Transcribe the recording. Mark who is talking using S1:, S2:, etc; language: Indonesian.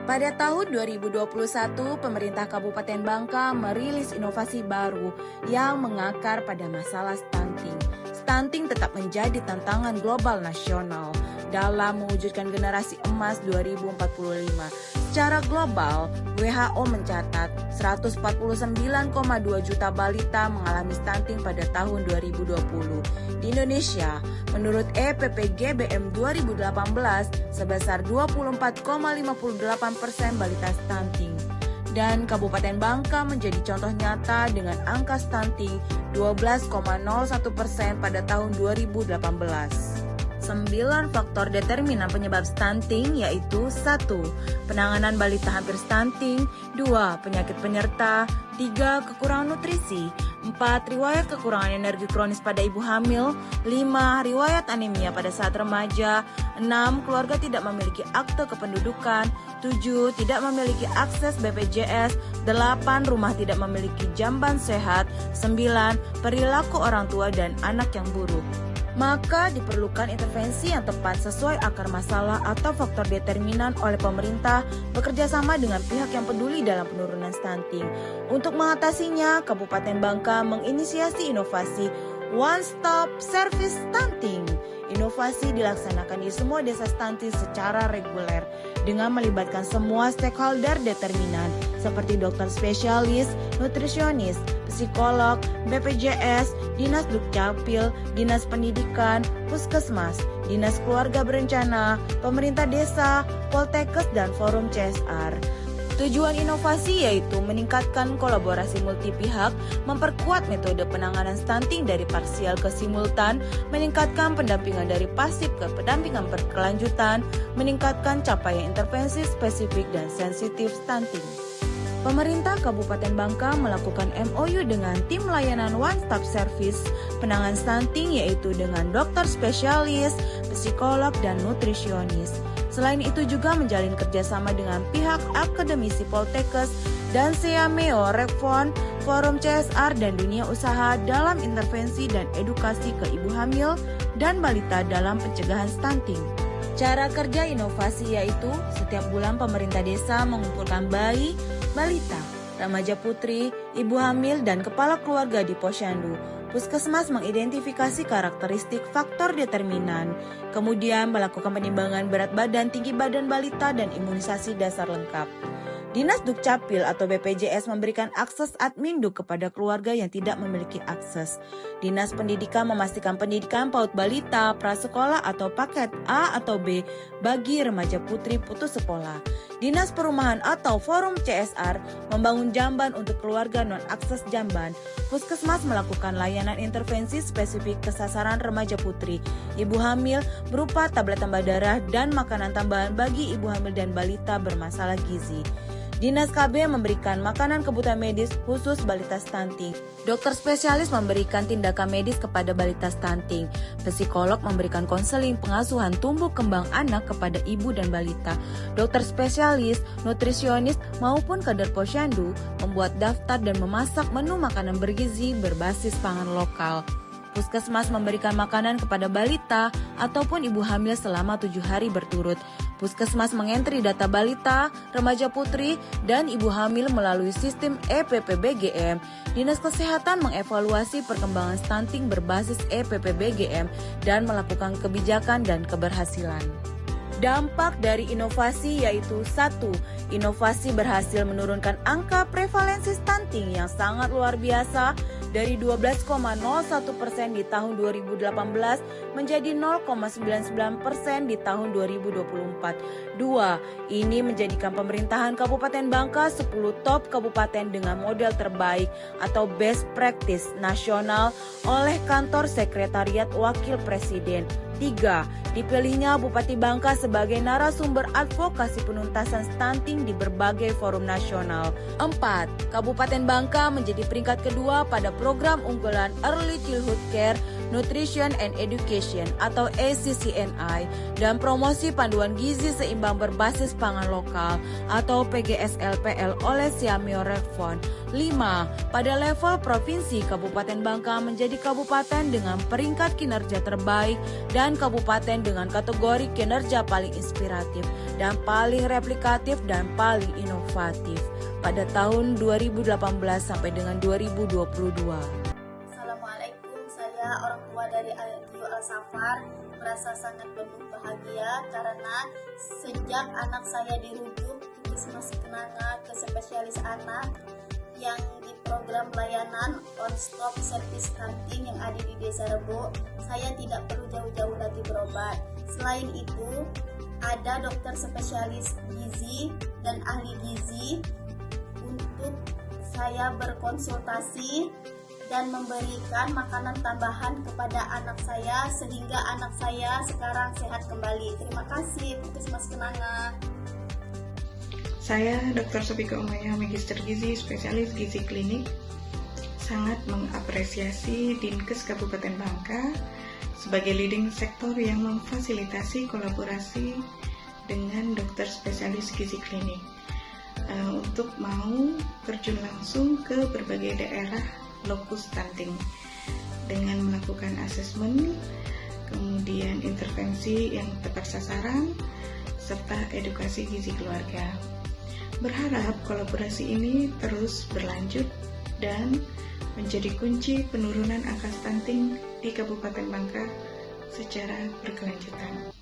S1: Pada tahun 2021, pemerintah Kabupaten Bangka merilis inovasi baru yang mengakar pada masalah stunting. Stunting tetap menjadi tantangan global nasional dalam mewujudkan generasi emas 2045. Secara global, WHO mencatat 149,2 juta balita mengalami stunting pada tahun 2020. Di Indonesia, menurut EPPGBM 2018, sebesar 24,58% balita stunting. Dan Kabupaten Bangka menjadi contoh nyata dengan angka stunting 12,01% pada tahun 2018. 9 faktor determinan penyebab stunting yaitu 1. Penanganan balita hampir stunting, 2. Penyakit penyerta, 3. Kekurangan nutrisi, 4. Riwayat kekurangan energi kronis pada ibu hamil, 5. Riwayat anemia pada saat remaja, 6. Keluarga tidak memiliki akte kependudukan, 7. Tidak memiliki akses BPJS, 8. Rumah tidak memiliki jamban sehat, 9. Perilaku orang tua dan anak yang buruk. Maka diperlukan intervensi yang tepat sesuai akar masalah atau faktor determinan oleh pemerintah bekerja sama dengan pihak yang peduli dalam penurunan stunting. Untuk mengatasinya, Kabupaten Bangka menginisiasi inovasi One Stop Service Stunting. Inovasi dilaksanakan di semua desa stunting secara reguler dengan melibatkan semua stakeholder determinan seperti dokter spesialis, nutrisionis, psikolog, BPJS, Dinas Dukcapil, Dinas Pendidikan, Puskesmas, Dinas Keluarga Berencana, pemerintah desa, Poltekkes, dan Forum CSR. Tujuan inovasi yaitu meningkatkan kolaborasi multi pihak, memperkuat metode penanganan stunting dari parsial ke simultan, meningkatkan pendampingan dari pasif ke pendampingan berkelanjutan, meningkatkan capaian intervensi spesifik dan sensitif stunting. Pemerintah Kabupaten Bangka melakukan MOU dengan tim layanan One Stop Service penanganan stunting yaitu dengan dokter spesialis, psikolog, dan nutrisionis. Selain itu juga menjalin kerjasama dengan pihak akademisi Poltekkes dan Seameo, Rekfon, Forum CSR, dan dunia usaha dalam intervensi dan edukasi ke ibu hamil dan balita dalam pencegahan stunting. Cara kerja inovasi yaitu setiap bulan pemerintah desa mengumpulkan bayi, balita, remaja putri, ibu hamil, dan kepala keluarga di Posyandu. Puskesmas mengidentifikasi karakteristik faktor determinan, kemudian melakukan penimbangan berat badan, tinggi badan balita, dan imunisasi dasar lengkap. Dinas Dukcapil atau BPJS memberikan akses adminduk kepada keluarga yang tidak memiliki akses. Dinas Pendidikan memastikan pendidikan PAUD balita, prasekolah atau paket A atau B bagi remaja putri putus sekolah. Dinas Perumahan atau Forum CSR membangun jamban untuk keluarga non-akses jamban. Puskesmas melakukan layanan intervensi spesifik kesasaran remaja putri, ibu hamil berupa tablet tambah darah dan makanan tambahan bagi ibu hamil dan balita bermasalah gizi. Dinas KB memberikan makanan kebutuhan medis khusus balita stunting. Dokter spesialis memberikan tindakan medis kepada balita stunting. Psikolog memberikan konseling pengasuhan tumbuh kembang anak kepada ibu dan balita. Dokter spesialis, nutrisionis maupun kader Posyandu membuat daftar dan memasak menu makanan bergizi berbasis pangan lokal. Puskesmas memberikan makanan kepada balita ataupun ibu hamil selama 7 hari berturut. Puskesmas mengentri data balita, remaja putri, dan ibu hamil melalui sistem EPPBGM. Dinas Kesehatan mengevaluasi perkembangan stunting berbasis EPPBGM dan melakukan kebijakan dan keberhasilan. Dampak dari inovasi yaitu 1. Inovasi berhasil menurunkan angka prevalensi stunting yang sangat luar biasa dari 12,01% di tahun 2018 menjadi 0,99% di tahun 2024. 2. Ini menjadikan pemerintahan Kabupaten Bangka 10 top kabupaten dengan model terbaik atau best practice nasional oleh Kantor Sekretariat Wakil Presiden. 3. Dipilihnya Bupati Bangka sebagai narasumber advokasi penuntasan stunting di berbagai forum nasional. 4. Kabupaten Bangka menjadi peringkat kedua pada program unggulan Early Childhood Care Nutrition and Education atau ACCNI, dan promosi panduan gizi seimbang berbasis pangan lokal atau PGSLPL oleh Siamio Redfond. 5. Pada level provinsi, Kabupaten Bangka menjadi kabupaten dengan peringkat kinerja terbaik dan kabupaten dengan kategori kinerja paling inspiratif dan paling replikatif dan paling inovatif pada tahun 2018 sampai dengan 2022.
S2: Assalamualaikum, saya orang tua dari Ayu Al-Safar merasa sangat penuh bahagia karena sejak anak saya dirujuk Puskesmas Kenanga ke spesialis anak yang di program layanan on-stop service stunting yang ada di Desa Rebo, saya tidak perlu jauh-jauh lagi berobat. Selain itu, ada dokter spesialis gizi dan ahli gizi untuk saya berkonsultasi dan memberikan makanan tambahan kepada anak saya sehingga anak saya sekarang sehat kembali. Terima kasih Puskesmas Kenanga.
S3: Saya Dr. Sofika Umayyah, Magister Gizi, Spesialis Gizi Klinik, sangat mengapresiasi Dinkes Kabupaten Bangka sebagai leading sektor yang memfasilitasi kolaborasi dengan dokter spesialis gizi klinik untuk mau terjun langsung ke berbagai daerah lokus stunting dengan melakukan asesmen, kemudian intervensi yang tepat sasaran, serta edukasi gizi keluarga. Berharap kolaborasi ini terus berlanjut dan menjadi kunci penurunan angka stunting di Kabupaten Bangka secara berkelanjutan.